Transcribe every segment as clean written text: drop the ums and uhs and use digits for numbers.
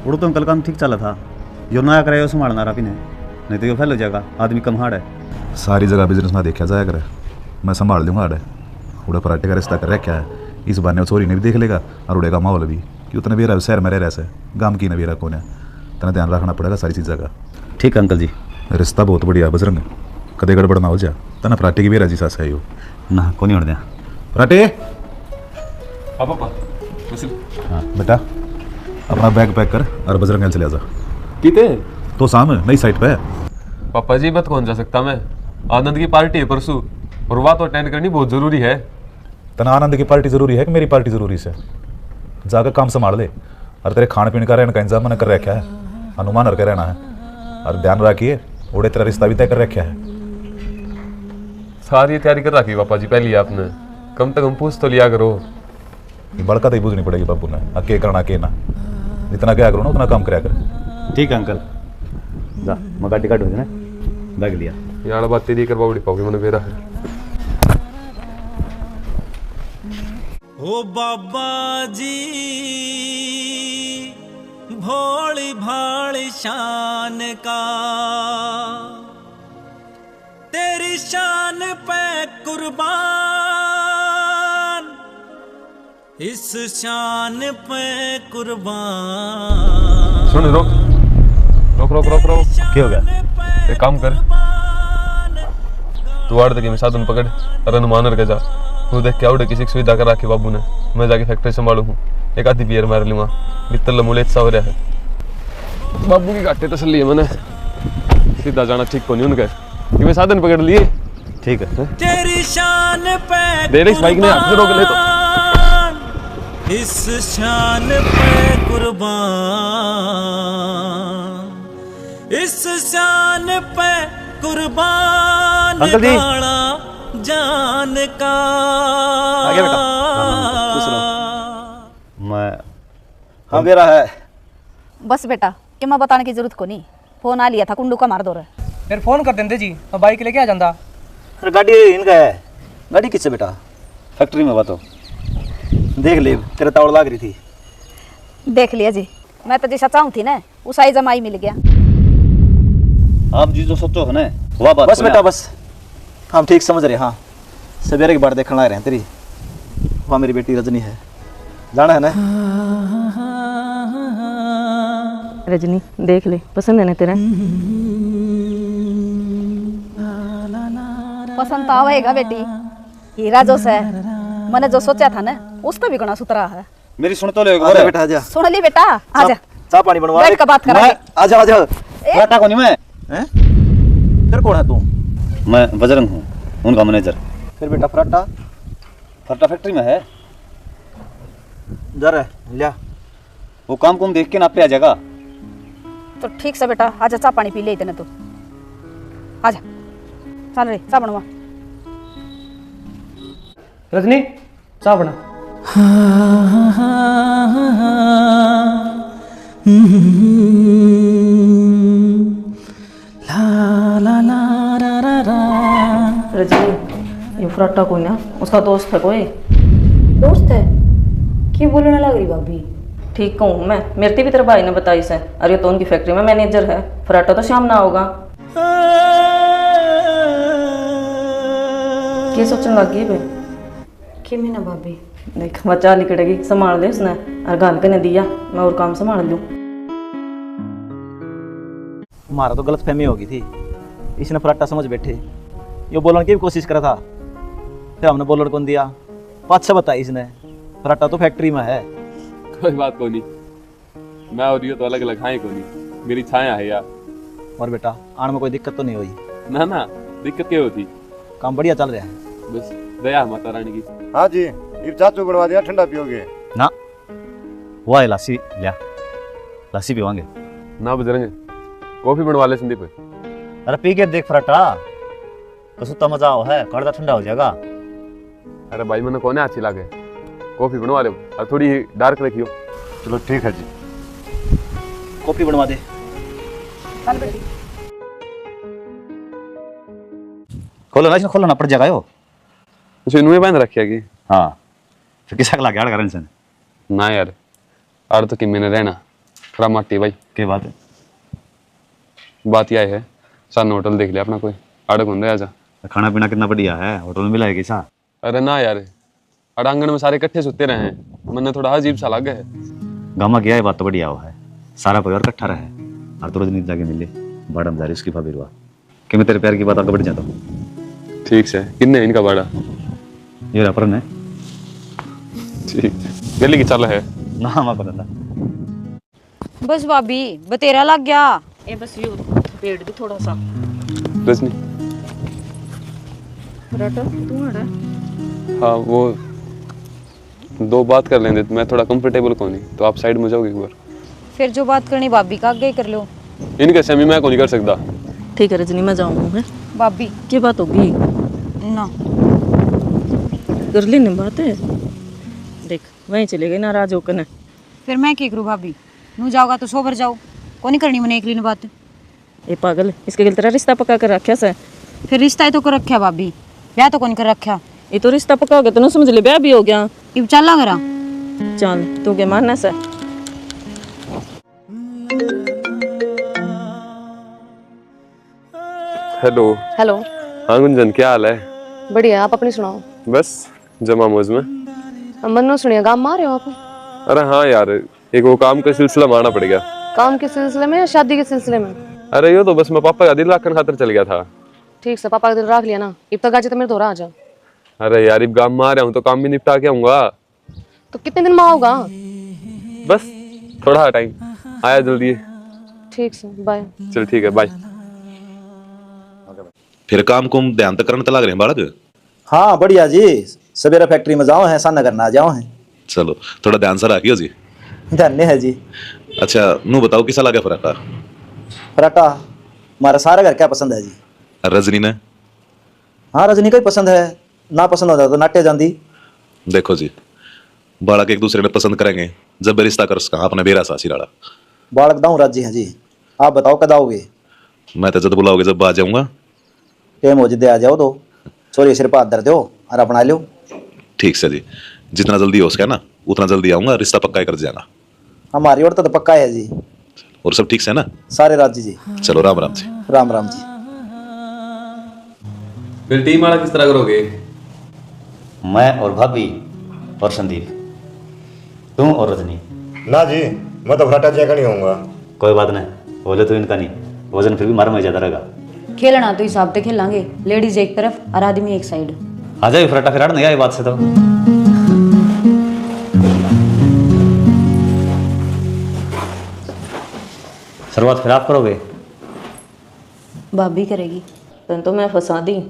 उड़ो तो अंकल काम ठीक चला था, यो नया कराया संभालना रहा ने, नहीं तो यो फैल हो जाएगा, आदमी कम हार्ड है। सारी जगह बिजनेस ना देखा जाया करे, मैं संभाल दूंगा हार्ड है। उड़े पराठे का रिश्ता कर रखा है, इस बार ने छोरी ने भी देख लेगा और उड़ेगा माहौल भी कि उतने बेरा शहर में रह रहे से गांव की नबीरा कौन है, तना ध्यान रखना पड़ेगा सारी चीज़ों का। ठीक है अंकल जी। रिश्ता बहुत बढ़िया बजरंग, कदे गड़बड़ ना हो जा, तना पराठे की बेरा जी सास है यो ना को नहीं उड़ दिया पराठे। हाँ पापा। हाँ बेटा, अपना बैग पैक कर और बजरंग चले जा। किते तो शाम नई साइट पे। पापा जी मत कौन जा सकता मैं, आनंद की पार्टी है परसों और वह तो अटेंड करनी बहुत जरूरी है। तना आनंद की पार्टी जरूरी है कि मेरी पार्टी जरूरी से? जाकर काम संभाल ले और तेरे खाने पीने का रहने का इंतजाम मैंने कर रखा है, अनुमान करके रहना है और ध्यान रखिए उड़े तेरा रिश्ता भी तय कर रखा है। सारी तैयारी कर रखी पापा जी पहले आपने, कम से कम पूछ तो लिया करो। ये बड़का तो ही बुझनी पड़ेगी बाबू ने, अके करना के ना, जितना क्या करो ना उतना काम कराया कर। ठीक है अंकल, जा मैं गाड़ी काट हो जाए बैग लिया यार बात तेरी करवा उड़ी पाओगे मैंने बेरा है। ओ बाबा जी भोली भाली शान का, तेरी शान पे कुर्बान, इस शान पे कुर्बान। सुन रोक रोक रोक रोक रोक, क्या हो गया? एक काम कर, तू आड़ तक में साधन पकड़ और अनुमान कर जा, तू देख के आउट किसी सुविधा कर रखी बाबू ने, मैं जाके फैक्ट्री संभालू हूँ, एक आधी बियर मार लूंगा, भीतर लमूले अच्छा हो रहा है। बाबू की घाटे तसल्ली है मैंने, सीधा जाना ठीक को नहीं उनका, कि मैं साधन पकड़ लिए। ठीक है तेरी शान पे दे रही बाइक ने हाथ में रोक ले तो, इस शान पे कुर्बान, इस शान पे कुर्बान काला जान का। आगे बेटा। मैं हाँ बेरा है। बस बेटा कि मैं बताने की जरूरत को नहीं, फोन आ लिया था कुंडू का मार दो रहे। फिर फोन कर देंगे जी, और बाइक लेके आ जाता। अरे गाड़ी इनका है। गाड़ी किससे बेटा? फैक्ट्री में बात हो, देख ले तेरे तावड़ लाग रही थी। देख लिया जी, मैं तो जैसा चाहूँ थी ना उसा ही जमाई मिल गया। आप जी जो सोचो है ना वह बात बस बेटा बस, हम ठीक समझ रहे। हाँ सवेरे की बार देखने आ रहे हैं तेरी, वहाँ मेरी बेटी रजनी है, जाना है ना? रजनी देख ले, पसंद है ना तेरा? पसंद तो आवेगा बेटी, हीरा जो है मैंने जो सोचा था ना उस तो भी गुना सुतरा है। मेरी सुन तो ले आजा बेटा आजा, सुन ली बेटा, आजा चाय पानी बनवा बैठ कर बात करेंगे। आजा आजा। फराटा को नहीं मैं हैं? फिर कौन है तू? मैं बजरंग हूँ, उनका मैनेजर। फिर बेटा फराटा फराटा फैक्ट्री में है, जा रहा लिया, वो काम कुम देख के ना पे आ जाएगा। तो ठीक से बेटा आजा, चाय पानी पी ले इतने तो, आजा चल रे चाय बनवा। रजनी चाय बना। रजनी ये फराटा कोई ना, उसका दोस्त है कोई। दोस्त है? क्यों बोलने लग रही भाभी? ठीक कहूँ मैं, मेरे भी तेरे भाई ने बताई से, अरे तो उनकी फैक्ट्री में मैनेजर है, फराटा तो शाम ना होगा। क्या सोचने लगी बे? कि मैं ना भाभी देख बच्चा निकलेगी, संभाल ले उसने, और गाल के ने दिया, मैं और काम संभाल लूँ। हमारा तो गलत फहमी होगी थी, इसने फराटा समझ बैठे, ये बोलने की भी कोशिश करा था, फिर हमने बोलने कौन दिया, पाँच बताई इसने, फराटा तो फैक्ट्री में है। कोई बात को नहीं, मैं और ये तो अलग अलग खाए को नहीं, मेरी छाया है यार। और बेटा आने में कोई दिक्कत तो नहीं हुई? ना ना दिक्कत क्या होती, काम बढ़िया चल रहा है। बस दया माता रानी की। हाँ जी, ये चाचू बनवा दिया, ठंडा पियोगे? ना वो है लस्सी, लिया लस्सी पीवांगे ना बजरंग, कॉफी बनवा ले संदीप। अरे पी के देख फराटा, कसुता मजा आओ है, कड़दा ठंडा हो जाएगा। अरे भाई मैंने कौन अच्छी लागे, कॉफी बनवा ले और थोड़ी डार्क रखियो। चलो ठीक है जी, कॉफी बनवा दे। खोलो ना पड़ जाएगा यो। अच्छा इनमें बांध रखिया की? हाँ फिर किसा लगे आड़ करन से ना यार, आड़ तो कि मैंने रहना, खराब माटी भाई। क्या बात है? बात यह है सान होटल देख लिया अपना कोई आड़क होने आजा। खाना पीना कितना बढ़िया है, होटल में मिला है कैसा? अरे ना यार, अड़ांगन में सारे इकट्ठे सुते रहे हैं, मन थोड़ा अजीब सा लगा है। गामा गया है, बात तो बढ़िया हुआ है, सारा परिवार इकट्ठा रहे और तो रोज जाके मिले बड़ा मजा इसकी भाभी रुआ कि मैं तेरे प्यार की बात आगे बढ़ जाता हूँ। ठीक से किन्ने इनका बड़ा ये रफरन है। ठीक दिल्ली की चल है ना हमारा पता था। बस भाभी बतेरा लग गया। ये बस यू पेड़ भी थोड़ा सा। रजनी फराटा तू आ हाँ वो दो बात कर लेंगे, मैं थोड़ा कंफर्टेबल कौन नहीं तो आप साइड में जाओगे एक बार। फिर जो बात करनी भाभी का आगे कर लो। इनके सेमी मैं को नहीं कर सकता। ठीक है रजनी मैं जाऊँगा। भाभी क्या बात होगी ना कर लेने बात है। देख वहीं चले गए नाराज होकर न। फिर मैं क्या करूँ भाभी, नू जाओगा तो सोबर जाओ, को नहीं करनी मैंने एकली ने बात। ये पागल इसके गल तेरा रिश्ता पक्का कर रखा से। फिर रिश्ता ही तो कर रखा भाभी, ब्याह तो कौन कर रखा। ये तो रिश्ता पक्का हो गया तो ना समझ ले ब्याह भी हो गया। इब चल मेरा चल तू के मानना से। Hello hello. हाँ गुंजन क्या हाल है? बढ़िया, आप अपनी सुनाओ। बस जमा मौज में। मन्नो सुनिए, काम मार रहे हो आप? अरे हाँ यार, एक वो काम का सिलसिला मारना पड़ गया। काम के सिलसिले में या शादी के सिलसिले में? अरे यो तो बस मैं पापा का दिल रखने खातिर चल गया था। ठीक से पापा का दिल रख लिया ना, अब तक आज तो मेरे दोरा आ जाओ। अरे यार अब गाँव में आ रहा हूँ तो काम भी निपटा के आऊंगा। तो कितने दिन में आओगा? बस थोड़ा टाइम आया जल्दी। ठीक से बाय। चल ठीक है बाय। फिर काम को ध्यान तक करने लग रहे हैं बालक? हाँ बढ़िया जी, सवेरा फैक्ट्री में जाओ हैं, साना करना आ जाओ हैं। चलो थोड़ा ध्यान से रखियो जी। धन्य है जी। अच्छा नू बताओ किसा लगा फराटा? पराठा हमारा सारा घर क्या पसंद है जी। रजनी ने? हाँ रजनी का ही पसंद है, ना पसंद होता तो नाट्य जाती। देखो जी, बालक एक दूसरे ने पसंद करेंगे जब रिश्ता कर उसका आपने बेरा सासी डाला। बालक दाऊँ राजी हैं जी, आप बताओ कद आओगे? मैं तो जब बुलाओगे जब आ जाऊंगा। टेम हो जिदे आ जाओ तो छोरी सिर पर हाथ धर दो और अपना लो। ठीक से जी, जितना जल्दी हो सके ना उतना जल्दी आऊंगा, रिश्ता पक्का ही कर जाएगा। हमारी ओर तो पक्का है जी। और सब ठीक से ना? सारे राजी जी। चलो राम राम जी। राम राम जी। फिर टीम वाला किस तरह करोगे? मैं और भाभी और संदीप, तुम और रजनी। ना जी, मैं तो फराटा जैका नहीं होऊंगा। कोई बात नहीं, बोले तो इनका नहीं, वजन फिर भी मारा में ज्यादा रहेगा। खेलना तो हिसाब से खेलेंगे, लेडीज एक तरफ और आदमी एक साइड। आ जाए फराटा फिर नहीं आई बात से तो। शुरुआत फिर आप करोगे? भाभी करेगी। तो मैं फंसा दी।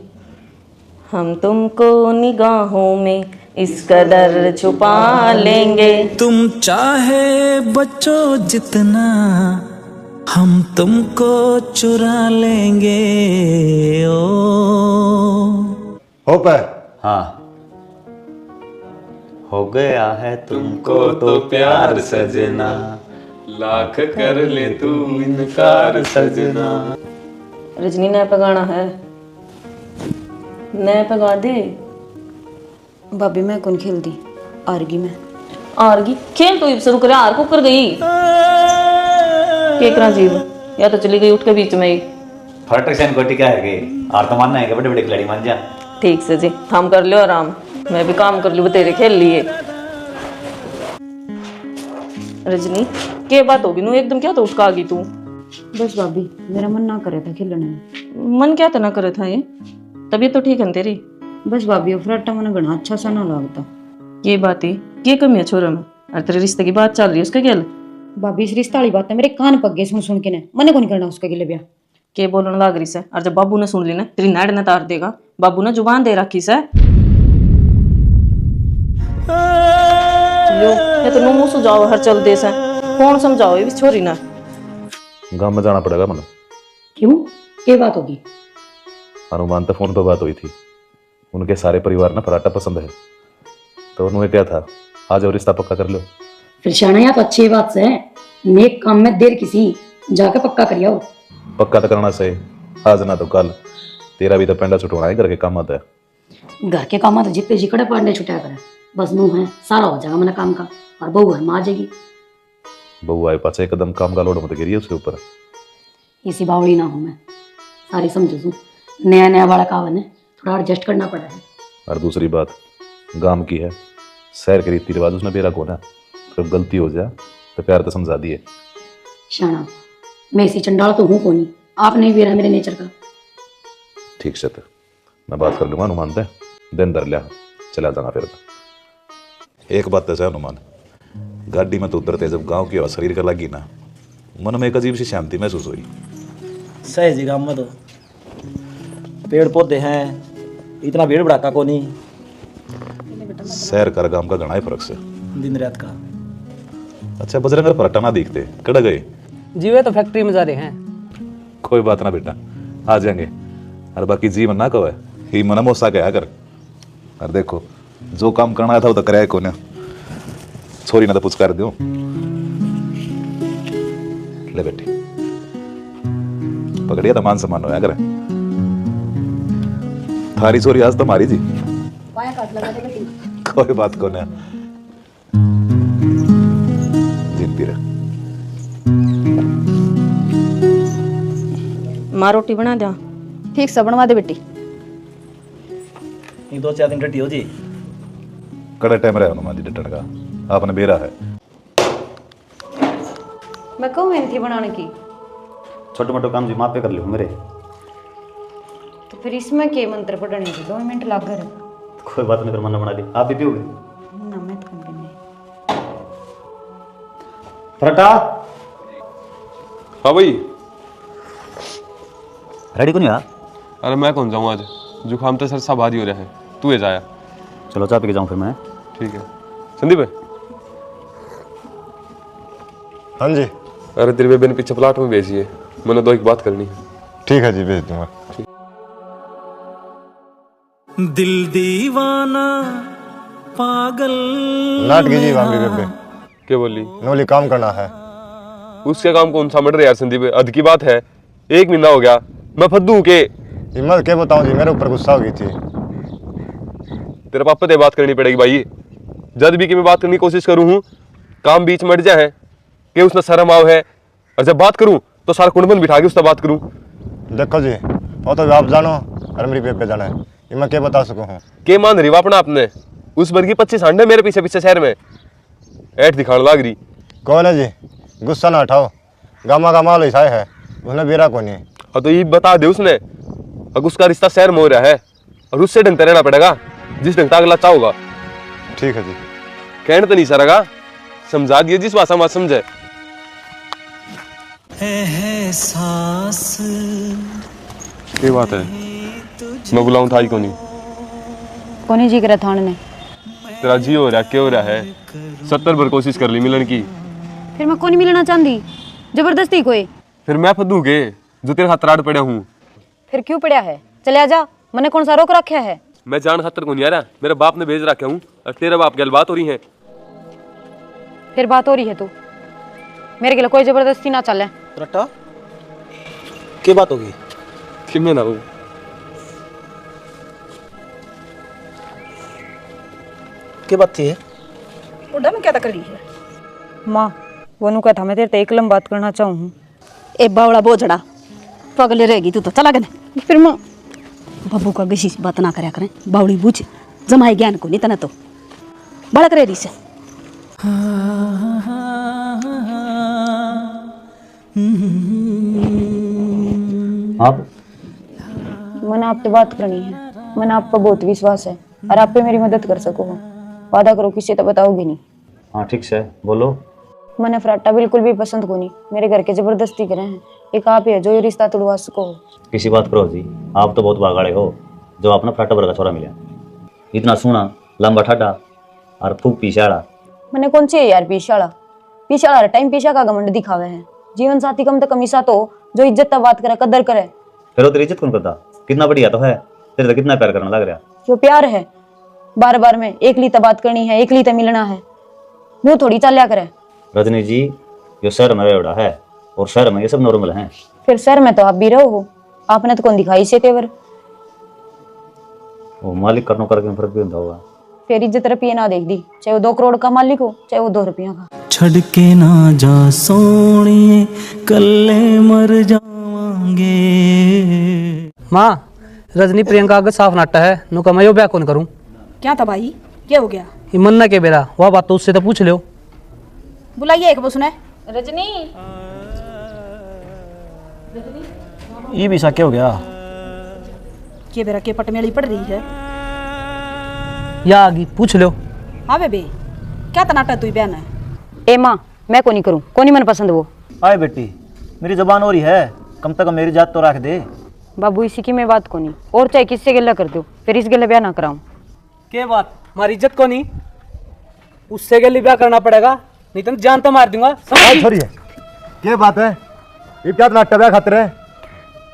हम तुमको निगाहों में इस कदर छुपा लेंगे। तुम चाहे बचो जितना, हम तुमको चुरा लेंगे। ओ हो पे हाँ हो गया है तुमको तो प्यार सजना, लाख कर ले तू इनकार सजना। रजनी नया पगाना है, नया पगा दे। भाभी मैं कौन खेल दी आरगी में। आरगी खेल तो शुरू करे, आर को कर गई केकरा जीव या तो चली गई उठ के बीच में ही। फटक से गोटी क्या है कि आर तो मानना है कि बड़े बड़े खिलाड़ी मान जा। ठीक से जी, हम कर लियो आराम, मैं भी काम कर लूँ, तेरे खेल लिए। रजनी क्या बात होगी नू एकदम, क्या तो उठका गई तू? बस भाभी मेरा मन ना करे था खेलने में। मन क्या तना करे था ये? तबीयत तो ठीक है तेरी? बस भाभी फराटा मैंने घना अच्छा सा ना लगता। ये बात है, ये कमी है छोरा में? और तेरे रिश्ते की बात चल रही है उसके गल? भाभी इस रिश्ता वाली बात है मेरे कान पक गए सुन सुन के ने, मैंने कौन करना उसके गिले ब्याह। के बोलने लग रही से, और जब बाबू ने सुन ली ना तेरी नाड़ न तार देगा। बाबू ने जुबान दे रखी से। लो ये तो मुंह सुझाव हर चल दे से, कौन समझाओ ये छोरी ना। गांव में जाना पड़ेगा मतलब। क्यों, क्या बात होगी? हनुमान तो फोन पर बात हुई थी, उनके सारे परिवार ना पराठा पसंद है, तो उन्होंने क्या था आज और रिश्ता पक्का कर लो। फिर शाना या तो अच्छी बात से नेक काम में देर किसी जाके पक्का करियो। पक्का तो करना सही, आज ना तो कल। तेरा भी तो पेंडा छुटवाना है, घर के काम आता है। घर के काम तो जितने जिकड़े पांडे छुटा करे, बस मुंह है सारा हो जाएगा मैंने काम का, और बहू घर में आ जाएगी। बहू आए पास एकदम काम का लोड मत गिरी उसके ऊपर। इसी बावड़ी ना हूँ मैं, सारी समझो तू। नया नया वाला कावन है, थोड़ा एडजस्ट करना पड़ा है। और दूसरी बात गांव की है, शहर के रीति रिवाज उसने बेरा को ना, तो गलती हो जाए तो प्यार तो समझा दिए। शाना मैं इसी चंडाल तो हूँ कोनी, आपने भी मेरे नेचर का। ठीक से तो मैं बात कर लूंगा हनुमान से, दिन धर लिया चला जाना फिर। एक बात तो है हनुमान, गाड़ी में तो उतरते जब गांव की हवा शरीर का लगी ना, मन में एक अजीब सी शांति महसूस हुई। सही जी, गाँव में तो पेड़ पौधे हैं, इतना भीड़ भड़ाका को नहीं। शहर का गांव का घना ही फर्क से दिन रात का। अच्छा बजरंग पराठा ना दिखते कड़ गए जी वे तो फैक्ट्री में जा रहे हैं। कोई बात ना बेटा, आ जाएंगे। और बाकी जीवन ना कहो ही मन मोसा क्या कर। और देखो जो काम करना था वो तो कराया को ना, छोरी ना तो पुचकार दो। ले बेटी पकड़िया तो मान सम्मान होया करे। थारी छोरी आज तो मारी जी, कोई बात को ना, जिंदगी रह। माँ रोटी बना दो। ठीक से बनवा दे बेटी। ये 2-4 दिन डटी हो जी। कड़ा टाइम रहा हनुमान जी डटन का, आपने बेरा है। मैं कहूँ थी बनाने की, छोटे मोटे काम जी माँ पे कर लो मेरे। तो फिर इसमें के मंत्र पढ़ने की 2 मिनट लग गए। कोई बात नहीं, फिर मन बना ली। आप भी पियोगे? ना मैं तो कम नहीं। पराठा हाँ भाई। रेडी को नहीं यार? अरे मैं कौन जाऊँ, आज जुकाम तो सर सब भारी हो रहा है, तू है जाया। चलो चाय पी के जाऊँ फिर मैं। ठीक है संदीप भाई। हाँ जी। अरे तेरे बेबे ने पीछे प्लाट में भेजी है, मैंने 2 एक बात करनी है। ठीक है जी, भेज दूंगा। दिल दीवाना पागल नाटकी जी वामी बेबे क्या बोली? नोली काम करना है। उसके काम कौन सा मर रहा यार संदीप, अध की बात है। 1 महीना हो गया मैं फद्दू के। हिम्मत क्या बताऊं जी, मेरे ऊपर गुस्सा हो गई थी। तेरे पापा से बात करनी पड़ेगी भाई। जब भी कि मैं बात करने की कोशिश करूँ हूँ, काम बीच में अट जाए कि उसने शर्म आओ है, और जब बात करूँ तो सारा कुंडबन बिठा के उससे बात करूँ। देखो जी, वो तो आप जानो और मेरी बेबे जाना है, ये मैं क्या बता सकूँ हूँ। के मान रही अपना आपने उस भर की 25 अंडे मेरे पीछे पीछे शहर में ऐठ दिखाने लग रही। कौन है जी, गुस्सा ना उठाओ, गामा का माल ऐसा है, उसने बेरा को नहीं। हाँ तो ये बता दे उसने, अगर उसका रिश्ता शहर में हो रहा है और उससे ढंग रहना पड़ेगा जिस ढंग अगला चाहोगा। ठीक है जी। कहने तो नहीं सरेगा, समझा दिए जिस भाषा में समझे। एहसास ये बात है, मैं बुलाऊं था ही को नहीं। कोनी जी करे थाने ने। तेरा जी हो रहा क्या हो रहा है? 70 बार कोशिश कर ली मिलन की, फिर मैं कोनी मिलना चाहती, जबरदस्ती कोई। फिर मैं फद्दू के जो तेरे खातर आड़ पड़ा हूँ। फिर क्यों पड़ा है? चले आजा, मैंने कौन सा रोक रखा है? मैं जान खातर को नहीं आ रहा, मेरे बाप ने भेज रखा हूँ और तेरे बाप की बात हो रही है। फिर बात हो रही है तो मेरे के लिए कोई जबरदस्ती ना चले। पराठा क्या बात होगी? कि मैं ना हूँ क्या बात थी? उड़ा में क्या कर रही है माँ? वो नु कहता मैं तेरे से एक लम बात करना चाहूँ। ए बावड़ा बोझड़ा पगले रहेगी तू तो, चला गया। फिर माँ बब्बू का किसी बात ना करया करें, बावड़ी बूझ जमाए ज्ञान को नहीं तना तो बड़क रही से। आप मैंने आप पे बात करनी है, मैंने आप पर बहुत विश्वास है और आप पे मेरी मदद कर सको। वादा करो किसी तो बताओगे नहीं। हाँ ठीक से बोलो। मैंने फराटा बिल्कुल भी पसंद को नहीं, मेरे घर के जबरदस्ती करे हैं। एक आप ही है जो ये रिश्ता तोड़वा सको। किसी बात करो जी, आप तो बहुत बागाड़े हो जो आपने फराटा वर्गा छोरा मिला, इतना सोना लंबा ठाडा और खूब पीछाड़ा। मैंने कौन सी है यार पीछाड़ा? पीछाड़ा हर टाइम पीछा का घमंड दिखावे है। जीवन साथी कम तो कमीसा तो जो इज्जत तब बात करे, कदर करे। फिर तेरी इज्जत कौन करता? कितना बढ़िया तो है, तेरे तो कितना प्यार करने लग रहा। जो प्यार है बार बार में एक ली बात करनी है, एक ली मिलना है, यूं थोड़ी चलिया करे। रजनी जी ये शहर में रहा है और शहर में ये सब नॉर्मल हैं। फिर शहर में तो आप भी रहो हो, आपने तो कौन दिखाई से तेवर। वो मालिक करनो करके फर्क भी होता होगा। फिर इज्जत रुपये ना देख दी, चाहे वो 2 करोड़ का मालिक हो चाहे वो 2 रुपया का। छड़ के ना जा सोनिए कल्ले मर जावांगे। माँ रजनी प्रियंका आगे साफ नाटा है, नु का मैं यो ब्याह कौन करूं? क्या था भाई, क्या हो गया? ये मन्ना के बेरा वह बात तो उससे तो पूछ लो। बुलाइए एक सुने। रजनी ये भी सा क्या हो गया? के बेरा के पटमेली पड़ रही है। या आगी पूछ लो। हाँ बेबे क्या तनाटा तू बहन है? ए माँ मैं को नहीं करूँ, को नहीं मन पसंद वो। आए बेटी मेरी जबान हो रही है, कम से कम मेरी जात तो रख दे। बाबू इसी की मैं बात को नहीं, और चाहे किससे गिल्ला कर दो फिर इस गिल्ला ब्याह ना कराऊं। के बात हमारी इज्जत को नहीं, उससे के लिए ब्याह करना पड़ेगा, नहीं तो जान तो मार दूंगा। छोरी है क्या बात है? ये क्या नाटक है खातिर है?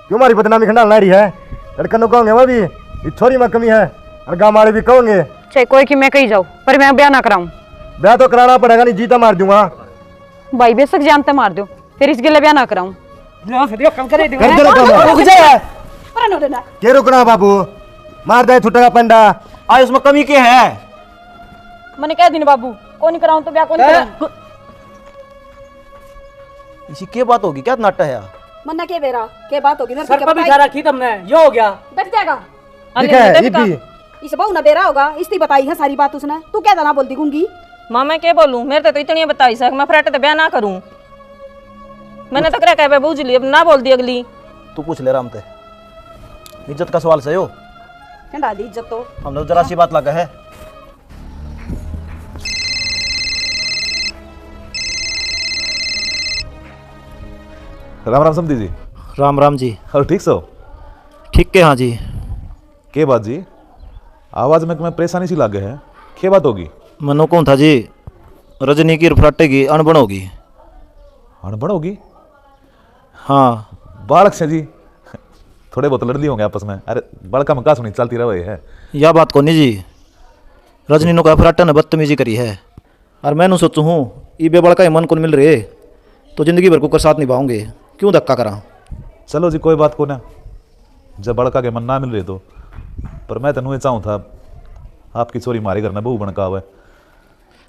क्यों हमारी बदनामी खंडाल रही है? लड़कन को कहोगे वो भी ये छोरी में कमी है, और गाँव वाले भी कहोगे चाहे कोई कि मैं कहीं जाऊँ पर मैं ब्याह ना कराऊं। ब्याह तो कराना पड़ेगा, नहीं जीता मार दूंगा। भाई बेशक जानते मार दो फिर इस गिल्ला ब्याह ना कराऊं। क्या रुकना बाबू, मार दे छुटेगा पंडा। आए उसमें कमी क्या है? मैंने कह दी बाबू को नहीं कराऊं तो ब्याह को नहीं कराऊं। इसी क्या बात होगी? क्या नाटक है? मन्ना के बेरा के बात होगी सर पर बिठा रखी तुमने, यो हो गया बैठ जाएगा। इस बहु ना बेरा होगा, इसने बताई है सारी बात उसने, तू क्या दाना बोलती गूंगी? माँ मैं क्या बोलूँ, मेरे तो इतनी बताई सक मैं फ्रेट तो ब्याह ना करूँ। मैंने तो क्या बूझ ली, अब ना बोल दी अगली। तू पूछ ले राम ते, इज्जत का सवाल सही हो। क्या दी इज्जत तो हमने जरा सी बात लगा है। राम राम समझी जी। राम राम जी। और ठीक सो? ठीक के हाँ जी। के बात जी, आवाज में तुम्हें परेशानी सी लागे है, क्या बात होगी? मनो कौन था जी, रजनी की फराटे की अनबन होगी। अनबन होगी? हाँ बालक से जी थोड़े बहुत लड़ लिए होंगे आपस में। अरे बड़का मक्का सुनी चलती रहे है। यह बात को नहीं जी, रजनी नो का फराटा ने बदतमीजी करी है, और मैं सोचू हूँ ये बेबड़ का मन को मिल रहे तो जिंदगी भर को साथ निभाऊंगे, क्यों धक्का करा। चलो जी कोई बात को ना, जब बड़का के मन ना मिल रहे तो, पर मैं तेनू ये चाहूँ था आपकी चोरी मारी करना बहू बनका हुआ है।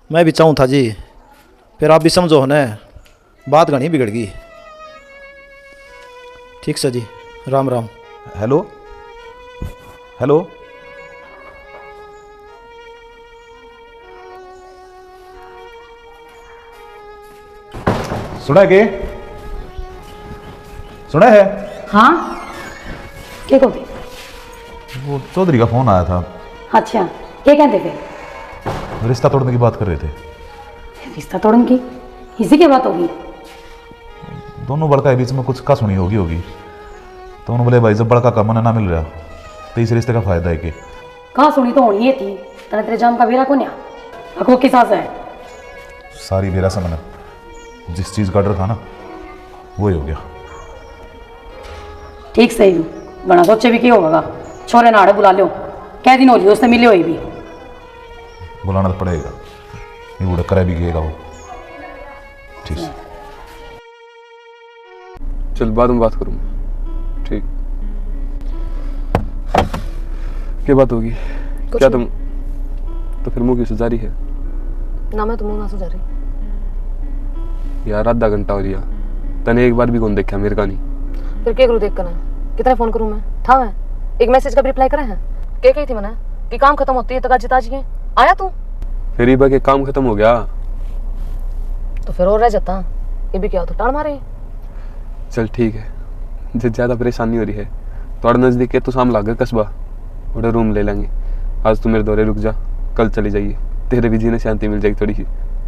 मैं भी चाहूँ था जी, फिर आप भी समझो ना, बात घनी बिगड़ गई। ठीक से जी, राम राम। हेलो हेलो सुना के? सुना है? हाँ क्या कहोगे? वो चौधरी का फोन आया था। अच्छा क्या कहते थे? रिश्ता तोड़ने की बात कर रहे थे। रिश्ता तोड़ने की? इसी की बात होगी? दोनों बड़का के बीच में कुछ का सुनी होगी तो उन्होंने बोले भाई जब बड़का का मन ना मिल रहा तो इस रिश्ते का फायदा है कि कहाँ सुनी तो होनी है थी। तेरे जाम का बेरा को न्या अको की सास है सारी बेरा से मैंने जिस चीज़ का डर था ना वही हो गया। ठीक सही हूँ, बना सोचे भी क्या होगा। छोरे नाड़े बुला लो, कै दिन हो लियो उससे मिले हुए भी। बुलाना तो पड़ेगा, ये बूढ़ा करे भी गएगा वो। ठीक है चल बाद में बात करूँगा। ठीक क्या बात होगी? क्या तुम तो फिर मुँह की सुजारी है? ना मैं तुम ना सुझा रही यार, आधा घंटा हो गया, तने एक बार भी कौन देखा मेरे का नहीं। फिर क्या करूँ देख कर? कितना फोन करूँ मैं? था मैं एक मैसेज का भी रिप्लाई करा है? क्या कही थी मैंने कि काम खत्म होती है तो जिता जी आया तू? फिर ये के काम खत्म हो गया तो फिर और रह जाता, ये भी क्या होता टाड़ मारे। चल ठीक है, जिस ज़्यादा परेशानी हो रही है थोड़ा नज़दीक है तो सामने लाकर कस्बा उधर रूम ले लेंगे। आज तू मेरे दौरे रुक जा, कल चली जाइए, तेरे भी जीने शांति मिल जाएगी थोड़ी सी।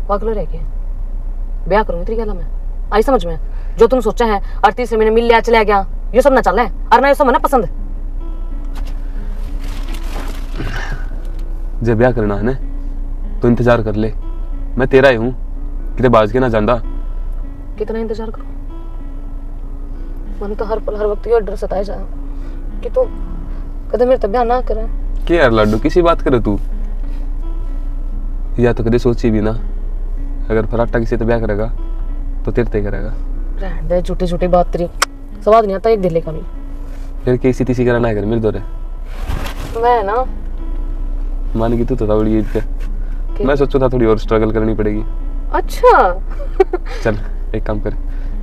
पागल रह गया, ब्याह करूँगी तेरी गला में आई समझ में? जो तुम सोचा है 38 महीने मिल लिया चला गया, ये सब ना चल रहा है और ना ये सब मना पसंद। जब ब्याह करना है ना तो इंतजार कर ले, मैं तेरा ही हूँ, कितने बाज के ना जानदा। कितना इंतजार करूं? मन तो हर पल हर वक्त ये डर सताए जा कि तू कदम मेरे ब्याह ना करे। क्या यार लड्डू किसी बात करे तू? या तो कदे सोची भी ना, अगर फराटा किसी तो ब्याह करेगा तो तेरे ते करेगा। रहने दे, झूठी झूठी बात तेरी स्वाद नहीं आता एक दिले का भी। फिर किसी तीसी कराना है कर मेरे दौरे। मैं ना मान की तो बड़ी ईद पे मैं सोचा था थोड़ी और स्ट्रगल करनी पड़ेगी। अच्छा चल एक काम कर,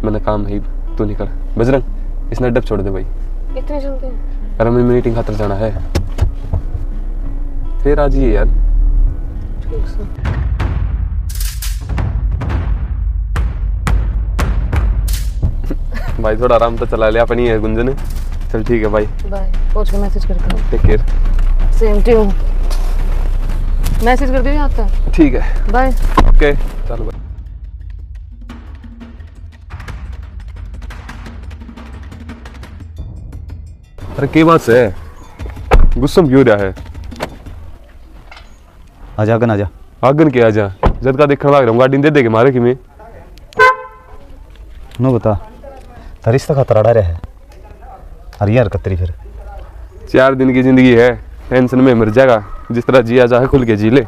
मैंने काम है तू निकल। बजरंग इसने अड्डा छोड़ दे भाई। इतने जल्दी? अरे हमें मीटिंग खातर जाना है, फिर आज ये यार। ठीक से। भाई थोड़ा आराम तो चला लिया अपनी है गुंजन। चल ठीक है भाई, बाय। पहुंच के मैसेज करता हूँ। Take care. Same to you. Message कर दियो आता है। ठीक है बाय। ओके चलो बाय। अरे के बात से गुस्सा क्यों रहा है? आजा आगन आजा। आगन के आजा जद का देखने लग रहा हूँ गाड़ी दे दे के मारे कि मैं नो बता रिश्ता खातर अड़ा रहा है। अरे यार कतरी फिर 4 दिन की जिंदगी है, टेंशन में मर जाएगा। जिस तरह जिया जा है खुल के जी ले।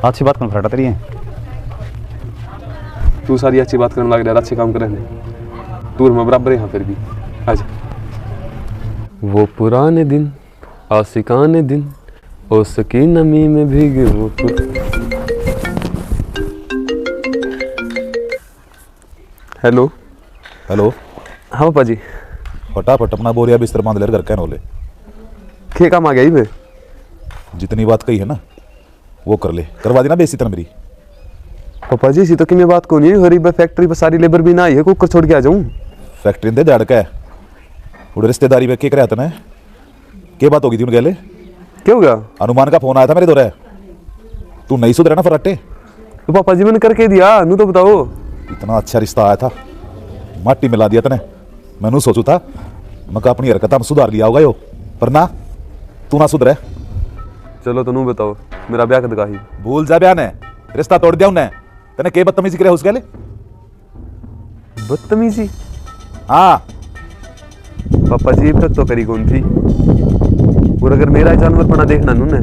अच्छी बात कौन फराटा तेरी है? तू सारी अच्छी बात करने लग रहा है, अच्छे काम करें तू और मैं बराबर यहाँ फिर भी। आजा। वो पुराने दिन आशिकाने दिन उसकी नमी में भीगे वो हेलो हेलो। हाँ पापा जी। फटाफट अपना बोरिया बिस्तर बांध ले घर कैन होले। क्या काम आ गया ही? जितनी बात कही है ना वो कर ले, करवा देना बेइज्जती तरह मेरी। पापा जी इसी तो कि मैं बात को नहीं हो रही, फैक्ट्री पर सारी लेबर भी ना आई है, कुकर छोड़ के आ जाऊं। फैक्ट्री दे धड़का है उड़े रिश्तेदारी में के कराया था? क्या बात होगी थी उनके? क्या हो गया? अनुमान का फोन आया था मेरे दौरे। तू नहीं सुधरा ना फराटे? तो पापा जी मैंने करके दिया, नू तो बताओ। इतना अच्छा रिश्ता आया था, माटी मिला दिया तने। मैंने सोचू था मैं अपनी हरकत में सुधार लिया होगा यो, पर ना तू ना सुधरे। चलो तो नू बताओ मेरा ब्याह कद का ही? भूल जा ब्याह ने, रिश्ता तोड़ दिया उन्हें। तने के बदतमीजी करे उसके लिए? बदतमीजी? हाँ पापा जी अब तक तो करी कौन थी, और अगर मेरा जानवर पना देखना नू ने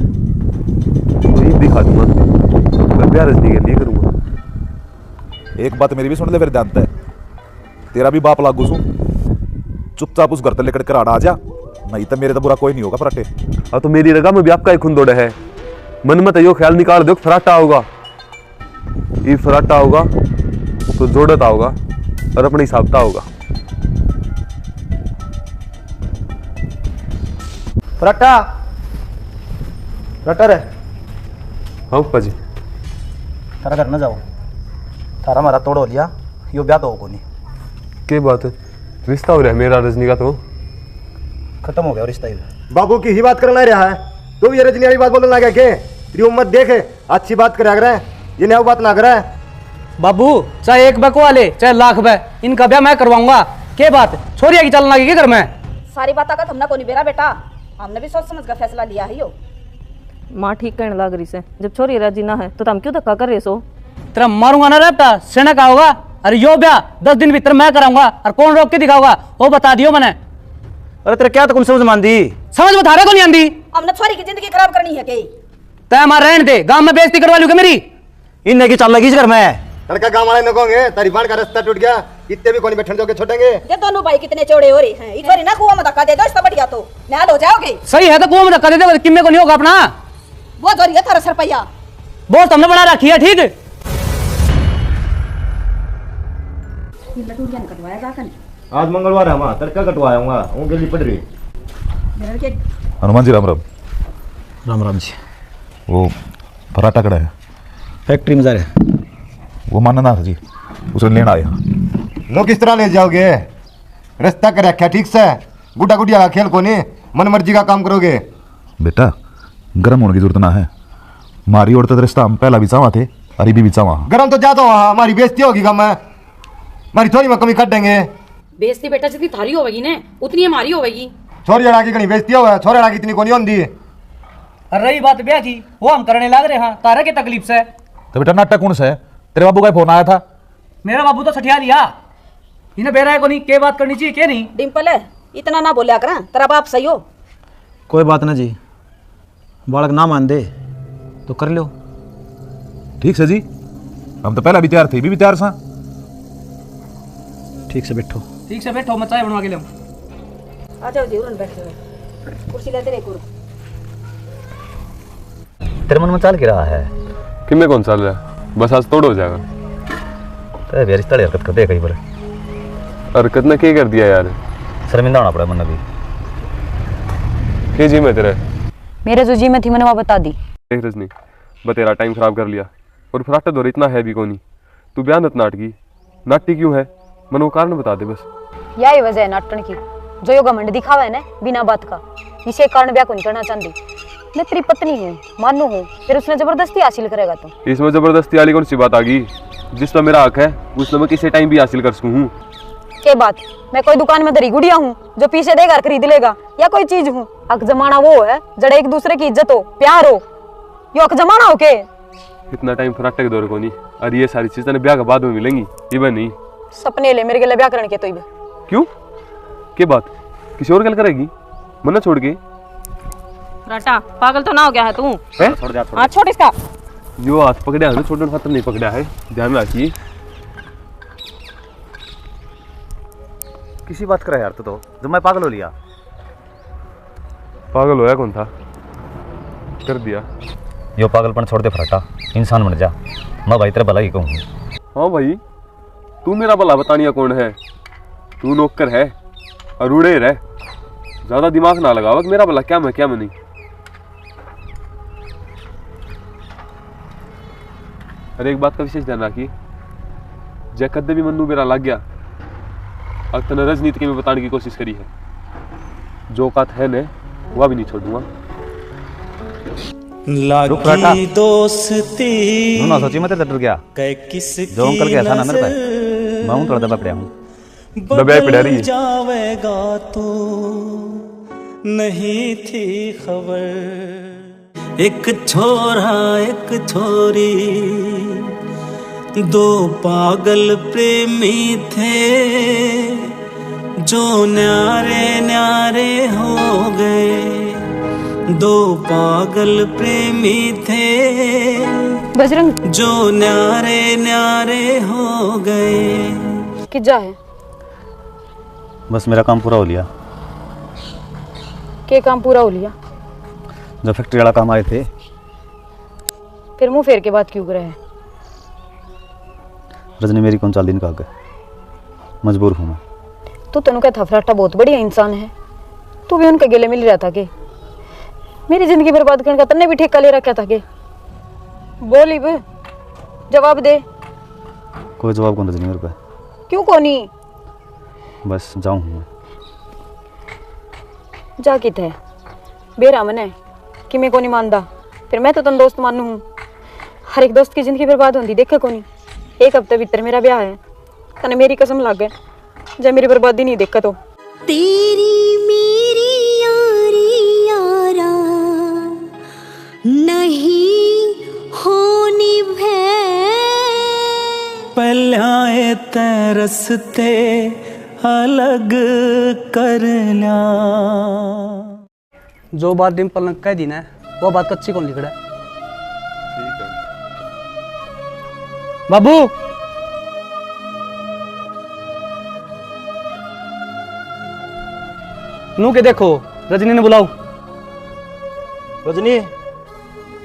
तो ये दिखा दूंगा। मैं प्यार रजनी के लिए करूंगा। एक बात मेरी भी सुन ले फिर जानता है, तेरा भी बाप लागू सू। चुपचाप उस घर तक लेकर आड़ा आ जा, नहीं तो मेरे तो बुरा कोई नहीं होगा फराटे। हाँ तो मेरी रगा में भी आपका एक खुंदोड़ा है। मन में तो यो ख्याल निकाल दो फराटा होगा, ये फराटा होगा तो जोड़ता होगा और अपने हिसाबता होगा। फराटा फराटा रे। हाँ पापा जी। थारा घर न जाओ, थारा मारा तोड़ हो लिया, यो ब्याह तो हो नहीं। क्या बात है? रिश्ता हो रहा है मेरा रजनी का तो खत्म हो गया रिश्ता ही। बाबू की ही बात करना रहा है, तू ये रजनी वाली बात बोलने लगा के? तेरी उम्मत देखे, अच्छी बात कर रहा है, ये नया बात ना करे। बाबू चाहे 1 बकवा ले चाहे लाख बे, इनका ब्याह मैं करवाऊंगा। क्या बात छोरिया की चलना की घर में? सारी बात का हमने को नहीं बेरा बेटा, हमने भी सोच समझ कर फैसला लिया है यो। माँ ठीक कहने लग रही से, जब छोरी राजी ना है तो तुम क्यों धक्का कर रहे सो? तेरा मारूंगा ना बेटा, सेना का होगा। अरे यो ब्याह 10 दिन भीतर मैं कराऊंगा, और कौन रोक के दिखाऊंगा वो बता दियो मैंने। अरे तेरा क्या तो कौन समझ मान दी? समझ बता रहे को नहीं आंदी? हमने छोरी की जिंदगी खराब करनी है के? तय हमारा रहने दे, गांव में बेइज्जती करवा लूंगा मेरी। इनने की चल लगी इस घर में। लड़का गांव वाले न कहोगे तारी बाण का रास्ता टूट गया, इतने भी कोई बैठने दोगे छोड़ेंगे? ये दोनों भाई कितने चौड़े हो रहे हैं, इधर ही ना कुआं में धक्का दे दो, इससे बढ़िया तो न्याल हो जाओगे। सही है तो कुआं में धक्का दे दे, किम्मे को नहीं होगा अपना। वो धोरी है थारा सरपैया, बोल तुमने बना रखी है ठीक। आज मंगलवार है, वहाँ तड़का कटवाऊंगा, उनके लिए पड़ रही। हनुमान जी राम राम। राम राम जी। वो फराटा कड़ा है फैक्ट्री में जा रहे, वो मानना था जी, उसे लेना आया। लो किस तरह ले जाओगे? रास्ता कर रखा ठीक से, गुड्डा गुडिया का खेल को नहीं, मन मर्जी का काम करोगे। बेटा गर्म होने की जरूरत ना है, मारी और तो रिश्ता हम पहला भी चावा थे, अरे भी चावा। गरम तो जाता वहाँ, हमारी बेइज्जती होगी गम में, हमारी थोड़ी में कमी कर देंगे। बेइज्जती बेटा जितनी थारी होगी ना उतनी हमारी होगी। छोरी अड़ा की कहीं बेइज्जती हो, छोरे अड़ा की इतनी को नहीं होती। रही बात ब्याह की, वो हम करने लग रहे हैं तारा की तकलीफ से। तो बेटा नाटक कौन सा है? तेरे बाबू का फोन आया था? मेरा बाबू तो सठिया लिया, इन्हें बेरा है को नहीं, क्या बात करनी चाहिए क्या नहीं? डिम्पल इतना ना बोलिया करा, तेरा बाप सही हो। कोई बात ना जी, बालक ना मान दे तो कर लो। ठीक से जी, हम तो पहला भी तैयार थे, भी तैयार सा। ठीक से बैठो। ठीक से बैठो, मैं चाय बनवा के ले। आ जाओ जी, उरन बैठ जाओ, कुर्सी लेते रहे कुर। तेरे मन में चाल के रहा है कि मैं कौन चल रहा है, बस आज तोड़ हो जाएगा। तेरे भी रिश्ता हरकत कर दे कई बार। हरकत ने क्या कर दिया यार, शर्मिंदा होना पड़ा मन भी। के जी में तेरे मेरे जो जी में थी मैंने वहाँ बता दी। देख रजनी, बतेरा टाइम खराब कर लिया और फराटा दौर इतना है भी कोनी। तू बयान मत नाटकी, नाटकी क्यों है, मन वो कारण बता दे बस। यही वजह है नाटन की, जो यो घमंड दिखावा है ना बिना बात का, इसे कारण ब्याह को नहीं करना चाहती। मैं तेरी पत्नी हूँ, मानू हूँ, फिर उसने जबरदस्ती हासिल करेगा तो। इसमें जबरदस्ती वाली कौन सी बात आ गई, जिसमें मेरा हक है उसमें मैं किसी टाइम भी हासिल कर सकूँ। के बात, मैं कोई दुकान में धरी गुड़िया हूँ जो पीछे देगा खरीद लेगा, या कोई चीज हूँ? हक जमाना वो है जड़े एक दूसरे की इज्जत हो, प्यार हो, यो हक जमाना हो के। इतना टाइम फराटे के दौर को नहीं, और ये सारी चीजें ब्याह के बाद में मिलेंगी, ये बात नहीं। सपने ले मेरे गले ब्याह करने के तो ही। क्यों, के बात किसी और गल करेगी मन्ना छोड़ के? राटा पागल तो ना हो गया है तू? छोड़ जा, हाँ छोड़ इसका। जो हाथ पकड़ा है ना, छोटे हाथ नहीं पकड़ा है, ध्यान में रखिए। किसी बात करा यार तू तो, जब मैं पागल हो लिया। पागल होया कौन था, कर दिया। यो पागलपन छोड़ दे फराटा, इंसान बन जा। मैं भाई तेरा भला ही कहूँ। हाँ भाई, तू मेरा भला बतानिया कौन है? तू नौकर है और उड़े रह, ज्यादा दिमाग ना लगाओ। मेरा भला क्या मैं नहीं। और एक बात का विशेष ध्यान रखिए, जय कदे भी मन्नू मेरा लग गया और तने राजनीति में बताने की कोशिश करी है, जो औकात है ने वह भी नहीं छोड़ूंगा। लागी दोस्ती ना सोची मैं तेरे डर गया, जो अंकल के ऐसा ना मेरे पे, मैं हूँ थोड़ा दबा पड़ा हूँ। दबाई पड़ा रही है। जावेगा तो नहीं थी खबर। एक छोरा एक छोरी, दो पागल प्रेमी थे, जो न्यारे न्यारे हो गए। दो पागल प्रेमी थे बजरंग, जो न्यारे न्यारे हो गए। कि जा है बस मेरा काम पूरा हो लिया। के काम पूरा हो लिया? जो फैक्ट्री वाला काम आए थे। फिर मुंह फेर के बात क्यों करे है? रजनी मेरी कौन 4 दिन का आगे, मजबूर हूँ मैं। तू तेनों क्या था फराटा बहुत बढ़िया इंसान है, तू भी उनके गले मिल रहा था के? मेरी जिंदगी बर्बाद करने का तन्ने भी ठेका ले रखा था के? बोल इब, जवाब दे। कोई जवाब कौन रजनी मेरे पे। क्यों कोनी? बस जाऊँ मैं। जा कित है बेरा मने कि मैं को नहीं मानदा, फिर मैं तो तन दोस्त मानू हूँ। हर एक दोस्त की जिंदगी बर्बाद होती देखे को नहीं। एक हफ्ते भीतर मेरा ब्याह है, तने मेरी कसम लाग गए जब मेरी बर्बादी नहीं देखा तो। तेरी मेरी यारी यारा नहीं होनी भै, पहले तरसते अलग कर ल्या। जो बात डिम्पल ने कह दी ना, वो बात कच्ची कौन लिख रहा है? बाबू नू के देखो, रजनी ने बुलाओ। रजनी,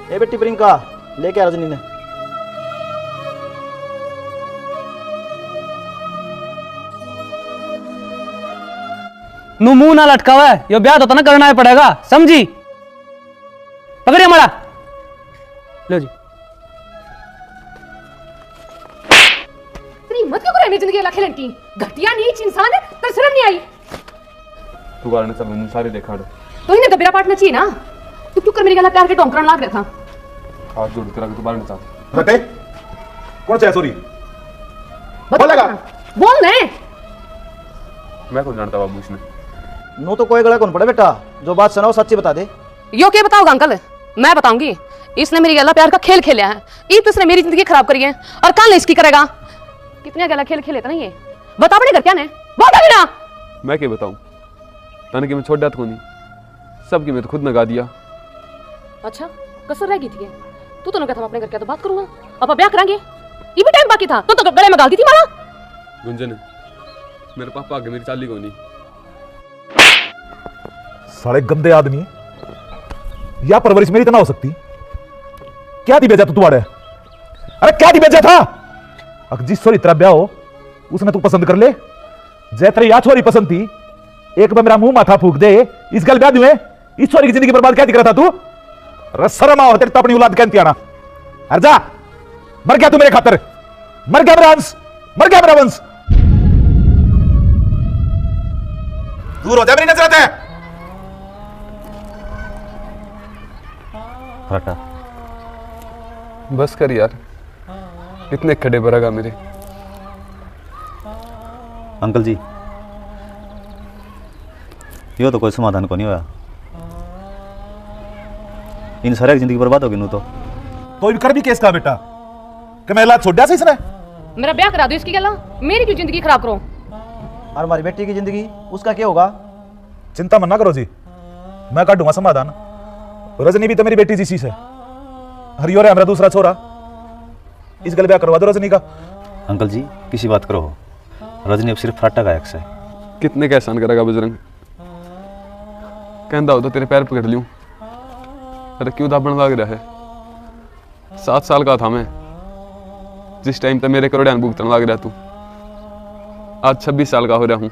ए बेटी प्रियंका, लेके आ रजनी ने। नू मुंह ना लटकावा है, यो ब्याह तो ना करना ही पड़ेगा, समझी? पकड़िए हमारा, लो जी। मत क्यों करे जिंदगी अल्लाह खेलन की, घटिया नीच इंसान है, तर शर्म नहीं आई? तू कारण सब सारे देखा तो इन्हें तो मेरा पार्टनर चाहिए ना, तू क्यों कर मेरी गला प्यार के टोंकरण लाग रहा था? हाथ जोड़ कर तू बाहर निकाल। रटे कौन सा है? सॉरी बोलेगा, बोल ने। मैं कौन जानता बाबू इसने। नो तो कोई गला कौन पड़े बेटा, जो बात सुनाओ सच्ची बता दे। यो क्या बताओगा अंकल, मैं बताऊंगी। इसने मेरी गला प्यार का खेल खेला है, इसने मेरी जिंदगी खराब करी है, और कल इसकी करेगा। कितने गला खेल खेले था ना ये, बता बड़े कर क्या ने, बोल ना। मैं क्या बताऊं, तने कि मैं छोड़ जाता नहीं, सबकी मैं तो खुद नगा दिया। अच्छा कसर रह गई थी, तू तो कहता अपने घर क्या तो बात करूंगा, अब ब्याह करांगे, ये भी टाइम बाकी था, तो गले में गाल दी थी मारा। गुंजन, मेरे पापा आगे मेरी चाली को नहीं। साले गंदे आदमी, या परवरिश मेरी इतना हो सकती? क्या दी बेजा तू तुम्हारे? अरे क्या दी बेजा था? अगर जिस छोरी तेरा ब्याह हो उसने तू पसंद कर ले, जै तेरी या छोरी पसंद थी, एक बार मेरा मुंह माथा फूक दे, इस गल ब्याह दुए इस छोरी की जिंदगी बर्बाद क्या दिख रहा था तू? अरे शर्म आओ तेरे तो अपनी औलाद कहती आना। अरे जा, मर गया तू मेरे खातर, मर गया मेरा हंस, मर गया मेरा वंश। दूर हो जा मेरी नजर से। फराटा बस कर यार, इतने खड़े बरगा मेरे। अंकल जी यो तो कोई समाधान को नहीं होया, इन सारे की जिंदगी बर्बाद होगी नू तो भी कर भी केस का बेटा कि मैं लात छोड़ दिया सही इसने। मेरा ब्याह करा दो इसकी गला, मेरी क्यों जिंदगी खराब करो? और हमारी बेटी की जिंदगी उसका क्या होगा? चिंता मत ना करो जी, मैं काटूंगा समाधान। रजनी भी तो मेरी बेटी जैसी है, हरियो रे हमारा दूसरा छोरा, इस गल ब्याह करवा दो रजनी का। अंकल जी किसी बात करो, रजनी अब सिर्फ फराटा का एक्स है। कितने का एहसान करेगा बजरंग? कहता हो तो तेरे पैर पकड़ लूं, अरे क्यों दाबण लग रहा है? 7 साल का था मैं जिस टाइम तक मेरे करोड़ियां भुगतन लग रहा तू। आज 26 साल का हो रहा हूं।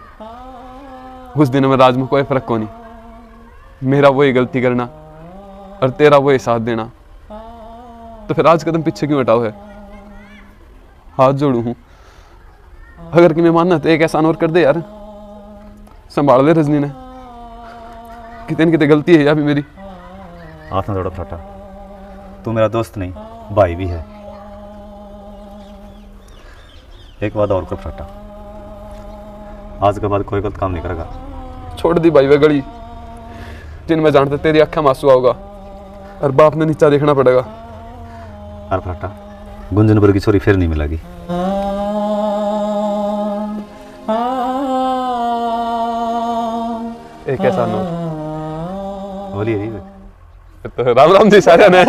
उस दिन में राज में कोई फर्क को नहीं, मेरा वही गलती करना और तेरा वही साथ देना, तो फिर आज कदम पीछे क्यों हटाओ है? हाथ जोड़ू हूं, अगर कि मैं मानना तो एक एहसान और कर दे यार, संभाल ले रजनी ने, कितने कितने गलती है या भी मेरी। हाथ ना जोड़ो फराटा, तू मेरा दोस्त नहीं भाई भी है। एक बात और कर फराटा, आज के बाद कोई गलत काम नहीं करेगा। छोड़ दी भाई वे गली जिनमें जानते तेरी आंखें में आंसू आओगा और बाप ने नीचा देखना पड़ेगा। अरे फराटा गुंजनपुर की छोरी फिर नहीं मिलेगी। एक ऐसा नोट बोलिए तो राम राम जी सारे ने।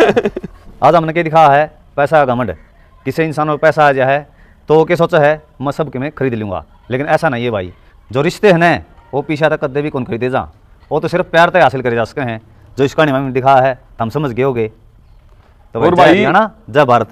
आज हमने क्या दिखा है? पैसा का घमंड। किसी इंसान को पैसा आ जाए है तो वो क्या सोचा है मैं सब के मैं खरीद लूंगा, लेकिन ऐसा नहीं है भाई। जो रिश्ते हैं ना वो पीछा तक कदे भी कौन खरीदे जा, वो तो सिर्फ प्यार तक हासिल करे जा सके हैं। जो इसका नियम दिखा है हम समझ गए होगे। तो और भाई ना जय भारत।